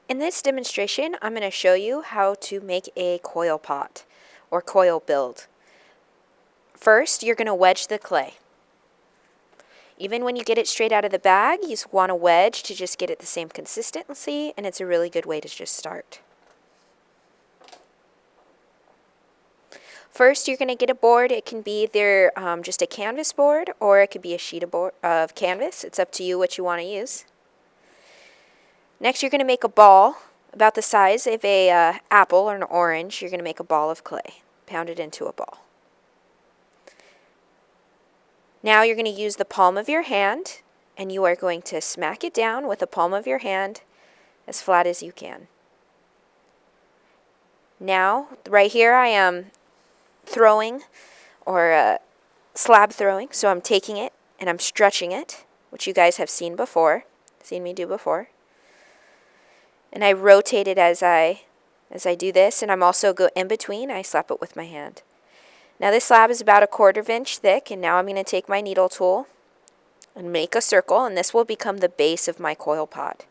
In this demonstration, I'm going to show you how to make a coil pot or coil build. First, you're going to wedge the clay. Even when you get it straight out of the bag, you want to wedge to just get it the same consistency, and it's a really good way to just start. First, you're going to get a board. It can be either just a canvas board, or it could be a sheet of canvas. It's up to you what you want to use. Next, you're going to make a ball about the size of a apple or an orange. You're going to make a ball of clay, pound it into a ball. Now you're going to use the palm of your hand, and you are going to smack it down with the palm of your hand as flat as you can. Now, right here I am throwing, or slab throwing, so I'm taking it and I'm stretching it, which you guys have seen me do before. And I rotate it as I do this, and I'm also go in between, I slap it with my hand. Now this slab is about 1/4 inch thick, and now I'm going to take my needle tool and make a circle, and this will become the base of my coil pot.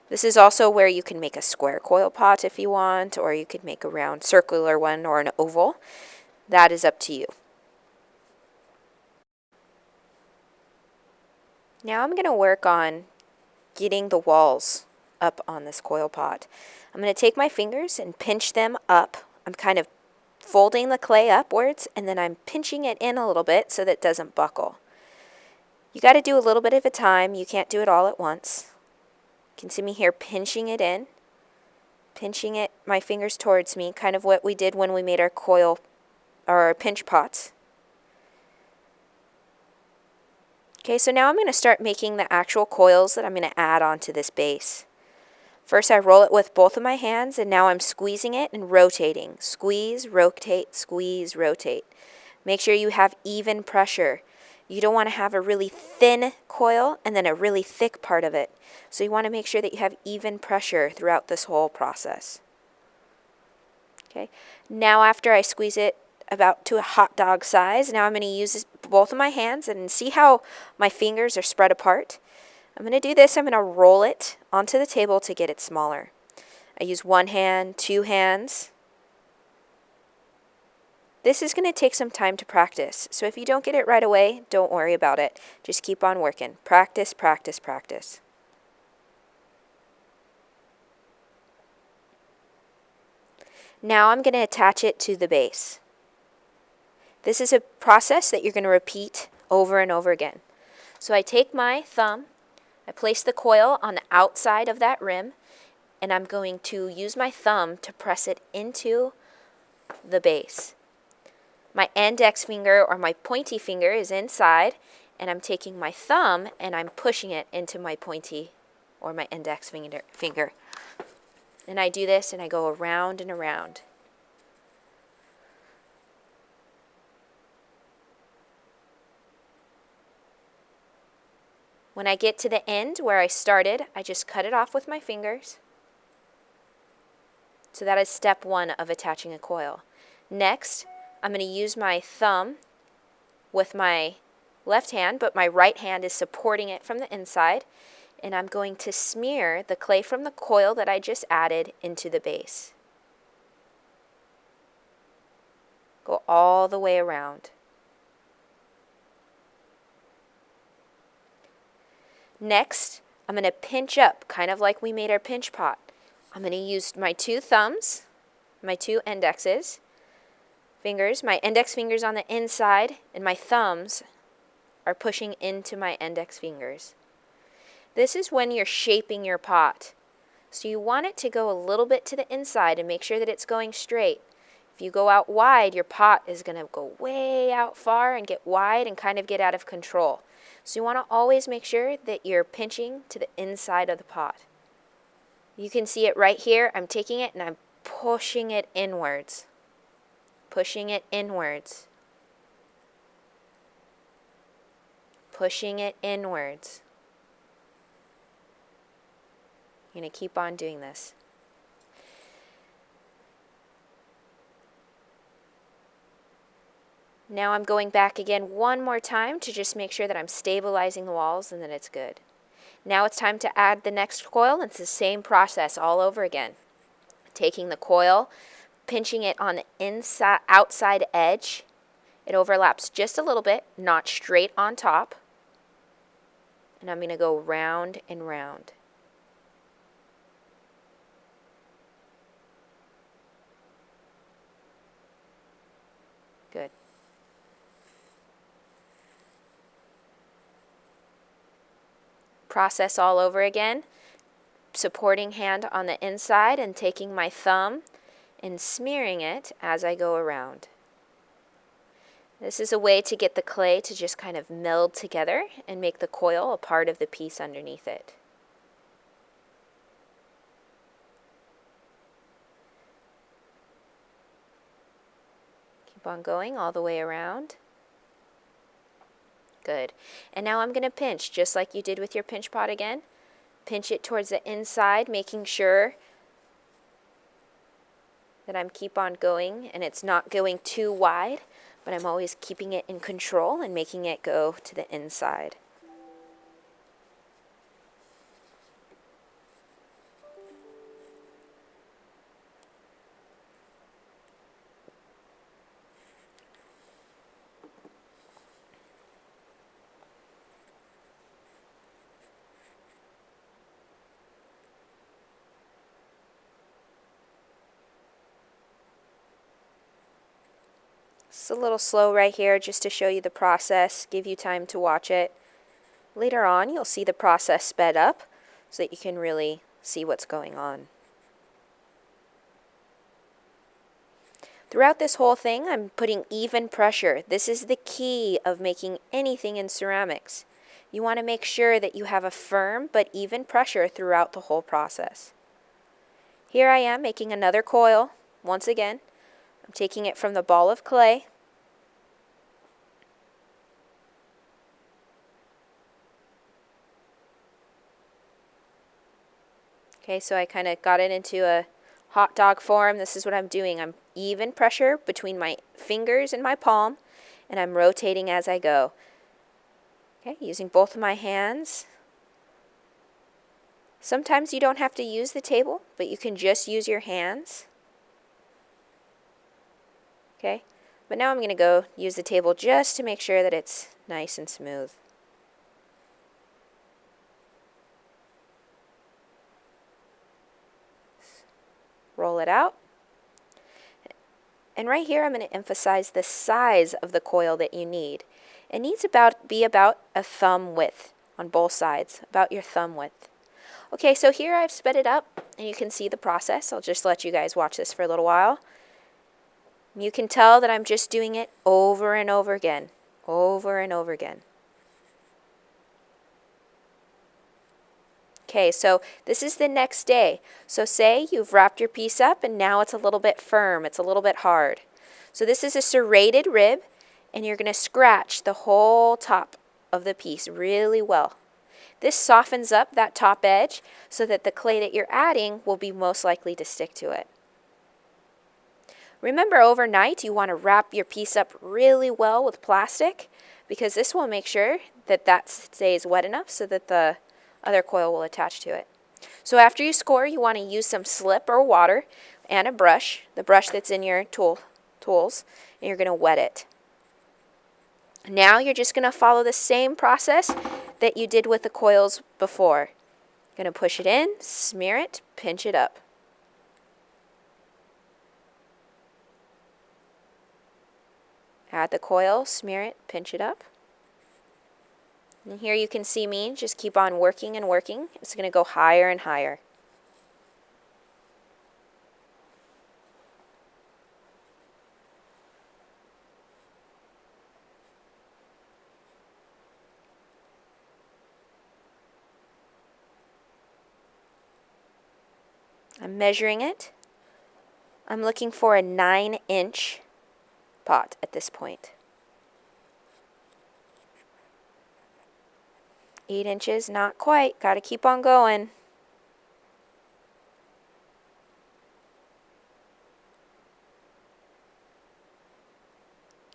This is also where you can make a square coil pot if you want, or you could make a round circular one or an oval. That is up to you. Now I'm going to work on getting the walls up on this coil pot. I'm going to take my fingers and pinch them up. I'm kind of folding the clay upwards, and then I'm pinching it in a little bit so that it doesn't buckle. You got to do a little bit at a time. You can't do it all at once. You can see me here pinching it in, pinching it, my fingers towards me, kind of what we did when we made our coil or our pinch pots. Okay, so now I'm going to start making the actual coils that I'm going to add onto this base. First, I roll it with both of my hands, and now I'm squeezing it and rotating. Squeeze, rotate, squeeze, rotate. Make sure you have even pressure. You don't want to have a really thin coil and then a really thick part of it. So you want to make sure that you have even pressure throughout this whole process. Okay. Now after I squeeze it about to a hot dog size, now I'm going to use both of my hands, and see how my fingers are spread apart. I'm going to do this. I'm going to roll it onto the table to get it smaller. I use one hand, two hands. This is going to take some time to practice. So if you don't get it right away, don't worry about it. Just keep on working. Practice, practice, practice. Now I'm going to attach it to the base. This is a process that you're going to repeat over and over again. So I take my thumb, I place the coil on the outside of that rim, and I'm going to use my thumb to press it into the base. My index finger or my pointy finger is inside, and I'm taking my thumb and I'm pushing it into my pointy or my index finger. And I do this, and I go around and around. When I get to the end where I started, I just cut it off with my fingers. So that is step 1 of attaching a coil. Next, I'm going to use my thumb with my left hand, but my right hand is supporting it from the inside, and I'm going to smear the clay from the coil that I just added into the base. Go all the way around. Next, I'm going to pinch up, kind of like we made our pinch pot. I'm going to use my 2 thumbs, my 2 fingers, my index fingers on the inside, and my thumbs are pushing into my index fingers. This is when you're shaping your pot. So you want it to go a little bit to the inside and make sure that it's going straight. If you go out wide, your pot is going to go way out far and get wide and kind of get out of control. So you want to always make sure that you're pinching to the inside of the pot. You can see it right here. I'm taking it and I'm pushing it inwards. Pushing it inwards. Pushing it inwards. You're going to keep on doing this. Now I'm going back again one more time to just make sure that I'm stabilizing the walls and that it's good. Now it's time to add the next coil. It's the same process all over again. Taking the coil, pinching it on the inside, outside edge. It overlaps just a little bit, not straight on top. And I'm going to go round and round. Good. Process all over again. Supporting hand on the inside and taking my thumb and smearing it as I go around. This is a way to get the clay to just kind of meld together and make the coil a part of the piece underneath it. Keep on going all the way around. Good. And now I'm going to pinch, just like you did with your pinch pot again. Pinch it towards the inside, making sure that I'm keep on going and it's not going too wide, but I'm always keeping it in control and making it go to the inside. It's a little slow right here just to show you the process, give you time to watch it. Later on, you'll see the process sped up so that you can really see what's going on. Throughout this whole thing, I'm putting even pressure. This is the key of making anything in ceramics. You want to make sure that you have a firm but even pressure throughout the whole process. Here I am making another coil. Once again, I'm taking it from the ball of clay. Okay, so I kind of got it into a hot dog form. This is what I'm doing. I'm even pressure between my fingers and my palm, and I'm rotating as I go. Okay, using both of my hands. Sometimes you don't have to use the table, but you can just use your hands. Okay, but now I'm going to go use the table just to make sure that it's nice and smooth. Roll it out. And right here I'm going to emphasize the size of the coil that you need. It needs to be about a thumb width on both sides, about your thumb width. Okay, so here I've sped it up and you can see the process. I'll just let you guys watch this for a little while. You can tell that I'm just doing it over and over again, over and over again. Okay, so this is the next day. So say you've wrapped your piece up and now it's a little bit firm, it's a little bit hard. So this is a serrated rib and you're going to scratch the whole top of the piece really well. This softens up that top edge so that the clay that you're adding will be most likely to stick to it. Remember, overnight you want to wrap your piece up really well with plastic because this will make sure that that stays wet enough so that the other coil will attach to it. So after you score, you want to use some slip or water and a brush, the brush that's in your tools, and you're going to wet it. Now you're just going to follow the same process that you did with the coils before. Going to push it in, smear it, pinch it up. Add the coil, smear it, pinch it up. And here you can see me just keep on working and working. It's going to go higher and higher. I'm measuring it. I'm looking for a 9-inch pot at this point. 8 inches, not quite. Got to keep on going.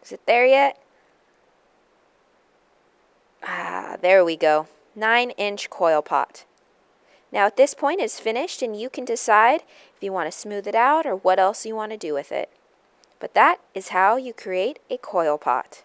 Is it there yet? Ah, there we go. 9-inch coil pot. Now at this point it's finished and you can decide if you want to smooth it out or what else you want to do with it. But that is how you create a coil pot.